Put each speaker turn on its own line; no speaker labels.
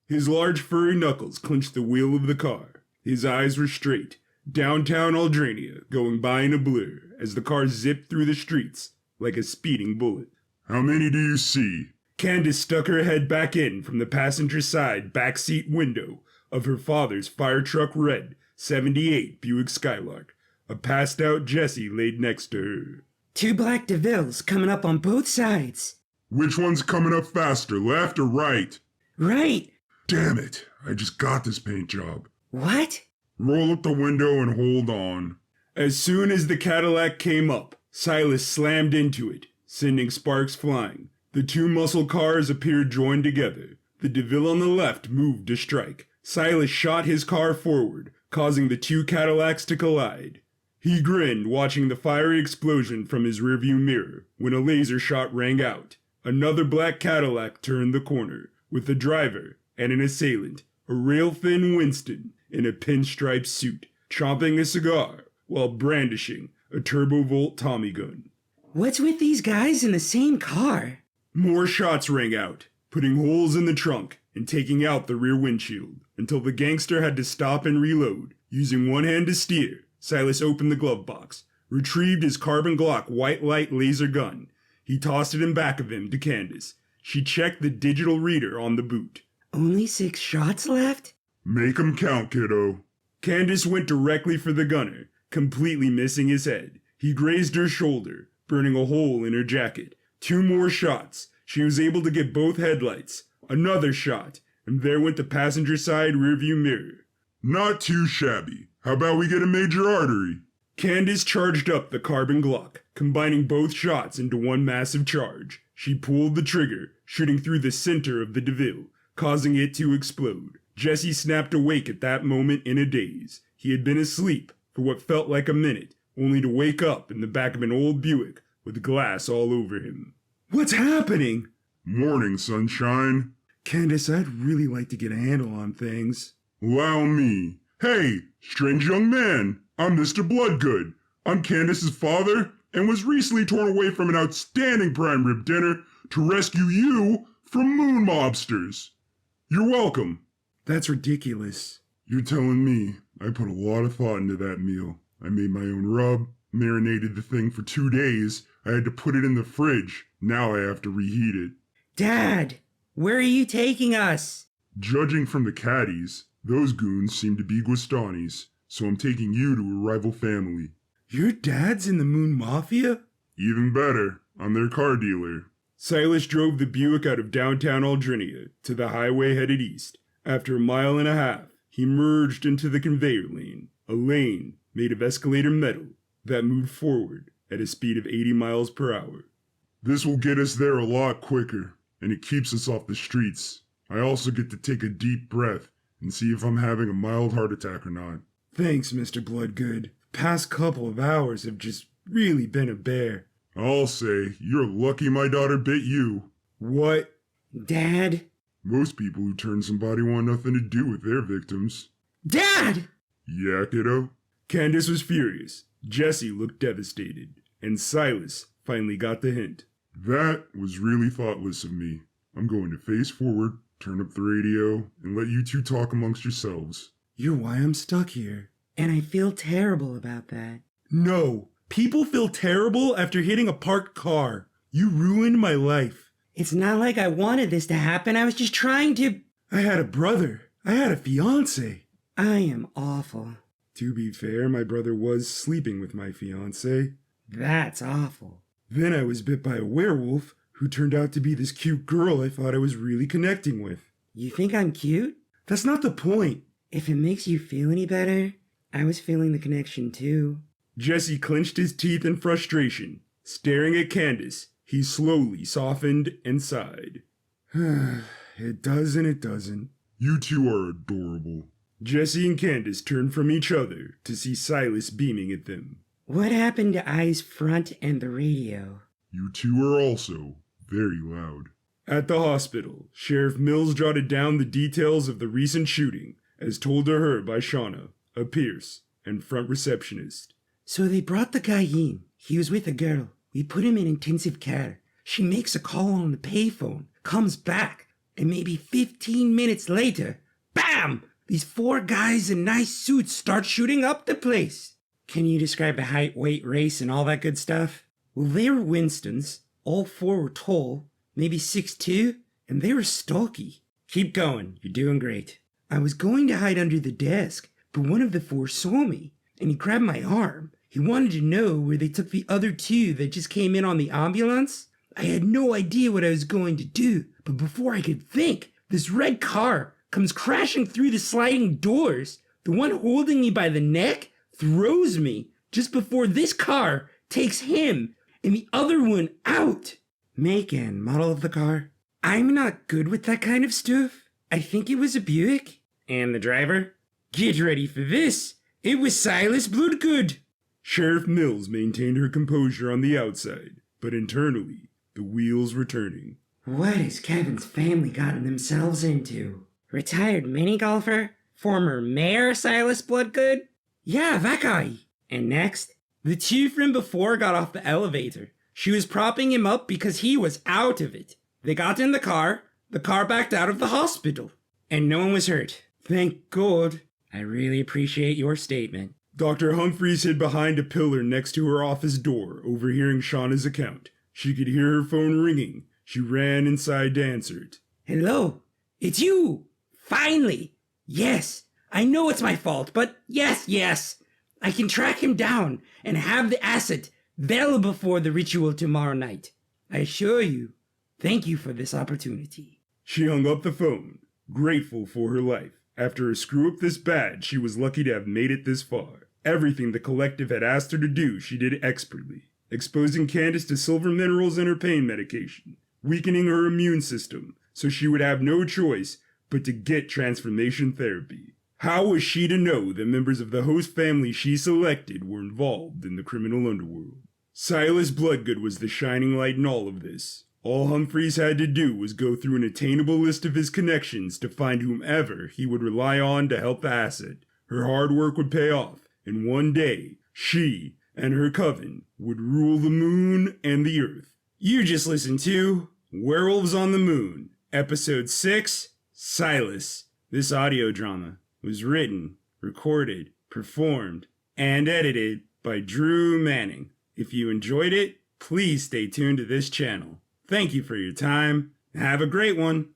His large furry knuckles clenched the wheel of the car. His eyes were straight. Downtown Aldrania going by in a blur as the car zipped through the streets like a speeding bullet.
How many do you see?
Candace stuck her head back in from the passenger side backseat window of her father's fire truck red 78 Buick Skylark. A passed out Jessie laid next to her.
2 black DeVilles coming up on both sides.
Which one's coming up faster, left or right?
Right.
Damn it, I just got this paint job.
What?
Roll up the window and hold on.
As soon as the Cadillac came up, Silas slammed into it, sending sparks flying. The 2 muscle cars appeared joined together. The DeVille on the left moved to strike. Silas shot his car forward, causing the 2 Cadillacs to collide. He grinned, watching the fiery explosion from his rearview mirror, when a laser shot rang out. Another black Cadillac turned the corner, with the driver and an assailant, a rail-thin Winston in a pinstripe suit, chomping a cigar while brandishing a turbo-volt Tommy gun.
What's with these guys in the same car?
More shots rang out, putting holes in the trunk and taking out the rear windshield, until the gangster had to stop and reload. Using one hand to steer, Silas opened the glove box, retrieved his carbon Glock white light laser gun. He tossed it in back of him to Candace. She checked the digital reader on the boot.
Only 6 shots left?
Make 'em count, kiddo.
Candace went directly for the gunner, completely missing his head. He grazed her shoulder, burning a hole in her jacket. 2 more shots. She was able to get both headlights. Another shot, and there went the passenger side rearview mirror.
Not too shabby. How about we get a major artery?
Candace charged up the carbon Glock, combining both shots into one massive charge. She pulled the trigger, shooting through the center of the DeVille, causing it to explode. Jesse snapped awake at that moment in a daze. He had been asleep for what felt like a minute, only to wake up in the back of an old Buick with glass all over him. What's happening?
Morning, sunshine.
Candace, I'd really like to get a handle on things.
Allow me. Hey, strange young man. I'm Mr. Bloodgood. I'm Candace's father and was recently torn away from an outstanding prime rib dinner to rescue you from moon mobsters. You're welcome.
That's ridiculous.
You're telling me I put a lot of thought into that meal. I made my own rub, marinated the thing for 2 days. I had to put it in the fridge. Now I have to reheat it.
Dad, where are you taking us?
Judging from the caddies, those goons seem to be Guistanis, so I'm taking you to a rival family.
Your dad's in the Moon Mafia?
Even better, I'm their car dealer.
Silas drove the Buick out of downtown Aldrinia to the highway headed east. After a mile and a half, he merged into the conveyor lane, a lane made of escalator metal that moved forward at a speed of 80 miles per hour.
This will get us there a lot quicker, and it keeps us off the streets. I also get to take a deep breath and see if I'm having a mild heart attack or not.
Thanks, Mr. Bloodgood. Past couple of hours have just really been a bear.
I'll say, you're lucky my daughter bit you.
What?
Dad?
Most people who turn somebody want nothing to do with their victims.
Dad!
Yeah, kiddo?
Candace was furious. Jesse looked devastated. And Silas finally got the hint.
That was really thoughtless of me. I'm going to face forward, turn up the radio, and let you two talk amongst yourselves.
You're why I'm stuck here.
And I feel terrible about that.
No. People feel terrible after hitting a parked car. You ruined my life.
It's not like I wanted this to happen. I was just trying to...
I had a brother. I had a fiancé.
I am awful.
To be fair, my brother was sleeping with my fiancé.
That's awful.
Then I was bit by a werewolf who turned out to be this cute girl I thought I was really connecting with.
You think I'm cute?
That's not the point.
If it makes you feel any better, I was feeling the connection too.
Jesse clenched his teeth in frustration. Staring at Candace, he slowly softened and sighed. It does and it doesn't.
You two are adorable.
Jesse and Candace turned from each other to see Silas beaming at them.
What happened to Eyes Front and the radio?
You two are also very loud.
At the hospital, Sheriff Mills jotted down the details of the recent shooting, as told to her by Shauna, a Pierce, and front receptionist.
So they brought the guy in. He was with a girl. We put him in intensive care. She makes a call on the payphone, comes back. and maybe 15 minutes later, bam! These 4 guys in nice suits start shooting up the place. Can you describe the height, weight, race, and all that good stuff? Well, they were Winstons. All 4 were tall, maybe 6'2", and they were stocky. Keep going, you're doing great. I was going to hide under the desk, but one of the 4 saw me, and he grabbed my arm. He wanted to know where they took the other 2 that just came in on the ambulance. I had no idea what I was going to do, but before I could think, this red car comes crashing through the sliding doors. The one holding me by the neck throws me just before this car takes him and the other one out. Make and model of the car? I'm not good with that kind of stuff. I think it was a Buick. And the driver? Get ready for this. It was Silas Bloodgood.
Sheriff Mills maintained her composure on the outside, but internally, the wheels were turning.
What has Kevin's family gotten themselves into? Retired mini golfer? Former Mayor Silas Bloodgood? Yeah, that guy. And next? The 2 from before got off the elevator. She was propping him up because he was out of it. They got in the car backed out of the hospital, and no one was hurt. Thank God. I really appreciate your statement.
Dr. Humphreys hid behind a pillar next to her office door, overhearing Shauna's account. She could hear her phone ringing. She ran inside to answer it.
Hello? It's you! Finally! Yes, I know it's my fault, but yes. I can track him down and have the asset available for the ritual tomorrow night. I assure you, thank you for this opportunity.
She hung up the phone, grateful for her life. After a screw-up this bad, she was lucky to have made it this far. Everything the collective had asked her to do, she did expertly. Exposing Candace to silver minerals in her pain medication, weakening her immune system, so she would have no choice but to get transformation therapy. How was she to know the members of the host family she selected were involved in the criminal underworld? Silas Bloodgood was the shining light in all of this. All Humphreys had to do was go through an attainable list of his connections to find whomever he would rely on to help the asset. Her hard work would pay off, and one day, she and her coven would rule the moon and the earth. You just listened to Werewolves on the Moon, Episode 6, Silas. This audio drama was written, recorded, performed, and edited by Drew Manning. If you enjoyed it, please stay tuned to this channel. Thank you for your time. Have a great one.